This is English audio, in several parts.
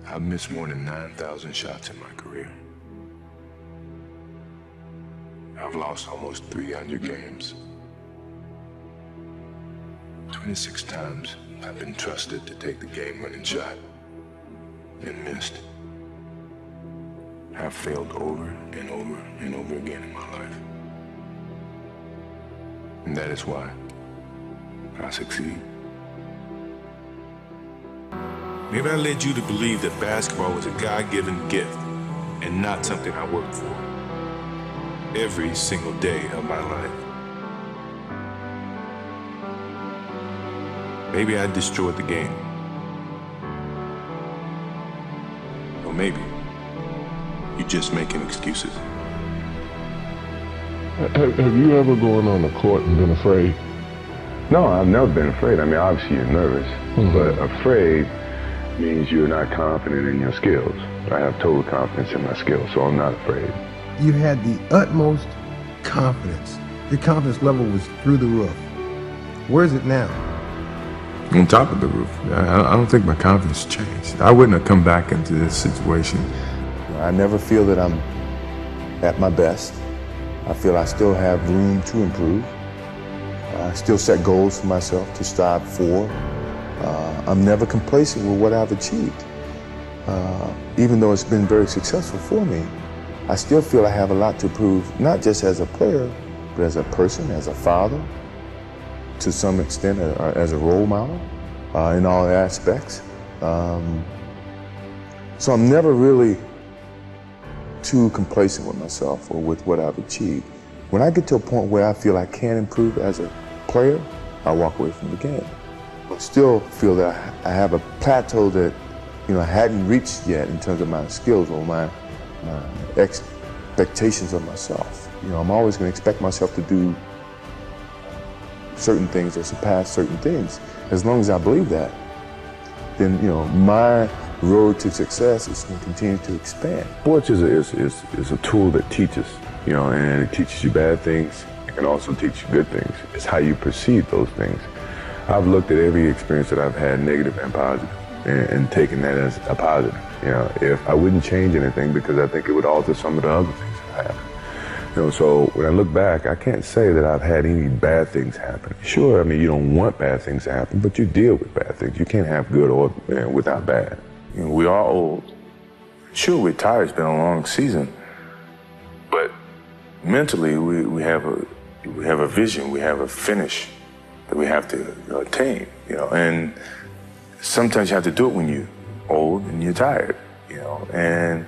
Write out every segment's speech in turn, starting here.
I've missed more than 9,000 shots in my career. I've lost almost 300 games. 26 times I've been trusted to take the game-winning shot and missed. I've failed over and over and over again in my life. And that is why I succeed. Maybe I led you to believe that basketball was a God-given gift and not something I worked for every single day of my life. Maybe I destroyed the game. Or maybe you're just making excuses. Have you ever gone on the court and been afraid? No, I've never been afraid. I mean, obviously you're nervous, but afraid means you're not confident in your skills. I have total confidence in my skills, so I'm not afraid. You had the utmost confidence. Your confidence level was through the roof. Where is it now? On top of the roof. I don't think my confidence changed. I wouldn't have come back into this situation. I never feel that I'm at my best. I feel I still have room to improve. I still set goals for myself to strive for. I'm never complacent with what I've achieved. Even though it's been very successful for me, I still feel I have a lot to prove, not just as a player, but as a person, as a father, to some extent as a role model in all aspects. So I'm never really too complacent with myself or with what I've achieved. When I get to a point where I feel I can improve as a player, I walk away from the game. I still feel that I have a plateau that I hadn't reached yet in terms of my skills or my expectations of myself. I'm always going to expect myself to do certain things or surpass certain things. As long as I believe that, then my road to success is going to continue to expand. Sports is a tool that teaches, and it teaches you bad things. It can also teach you good things. It's how you perceive those things. I've looked at every experience that I've had, negative and positive, and taken that as a positive. If I wouldn't change anything because I think it would alter some of the other things that happen. So when I look back, I can't say that I've had any bad things happen. Sure, I mean, you don't want bad things to happen, but you deal with bad things. You can't have good or without bad. We are old. Sure, we're tired. It's been a long season. But mentally, we have a vision. We have a finish that we have to attain. And sometimes you have to do it when you're old and you're tired. And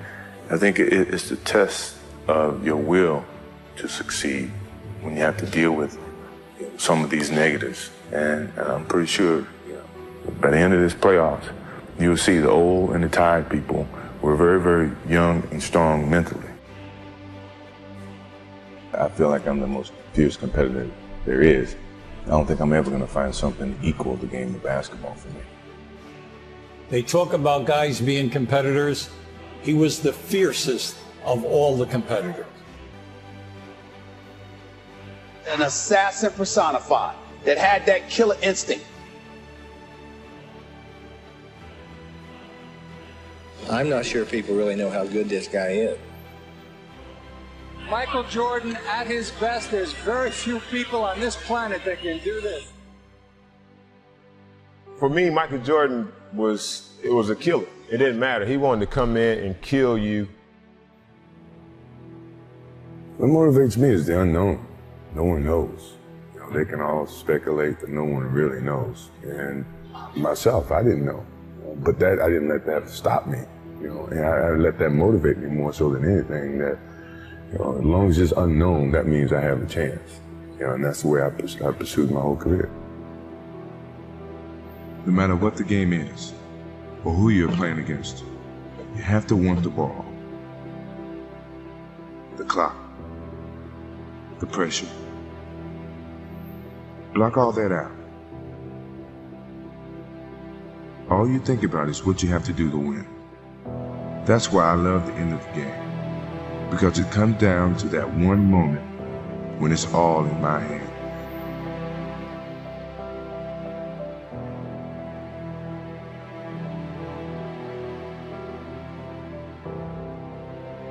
I think it's the test of your will to succeed when you have to deal with some of these negatives. And I'm pretty sure by the end of this playoffs, you'll see the old and the tired people were very, very young and strong mentally. I feel like I'm the most fierce competitor there is. I don't think I'm ever going to find something to equal the game of basketball for me. They talk about guys being competitors. He was the fiercest of all the competitors. An assassin personified that had that killer instinct. I'm not sure people really know how good this guy is. Michael Jordan at his best. There's very few people on this planet that can do this. For me, Michael Jordan was a killer. It didn't matter. He wanted to come in and kill you. What motivates me is the unknown. No one knows. They can all speculate, but no one really knows. And myself, I didn't know. But I didn't let that stop me. And I let that motivate me more so than anything. That as long as it's unknown, that means I have a chance. And that's the way I pursued my whole career. No matter what the game is, or who you're playing against, you have to want the ball, the clock, the pressure. Block all that out. All you think about is what you have to do to win. That's why I love the end of the game, because it comes down to that one moment when it's all in my hand.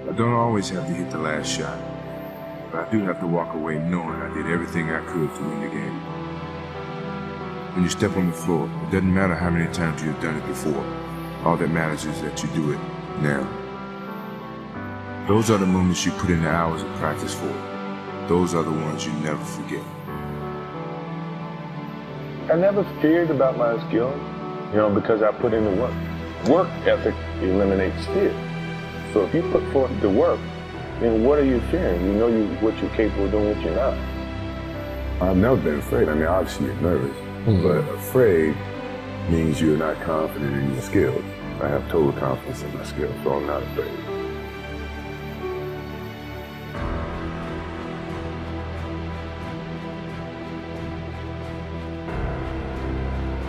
I don't always have to hit the last shot, but I do have to walk away knowing I did everything I could to win the game. When you step on the floor, it doesn't matter how many times you've done it before. All that matters is that you do it now. Those are the moments you put in the hours of practice for. Those are the ones you never forget. I never feared about my skills, because I put in the work. Work ethic eliminates fear. So if you put forth the work, then what are you fearing? You know what you're capable of doing, what you're not. I've never been afraid. I mean, obviously you're nervous, but afraid means you're not confident in your skills. I have total confidence in my skills, so I'm not afraid.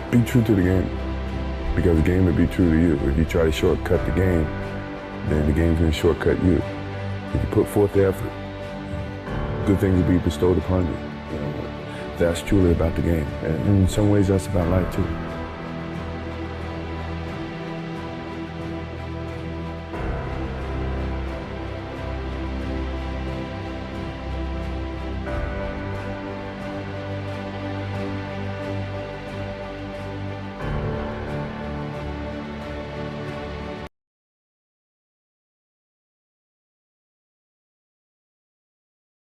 Be true to the game, because the game will be true to you. If you try to shortcut the game, then the game's going to shortcut you. If you put forth the effort, good things will be bestowed upon you. That's truly about the game. And in some ways, that's about life too.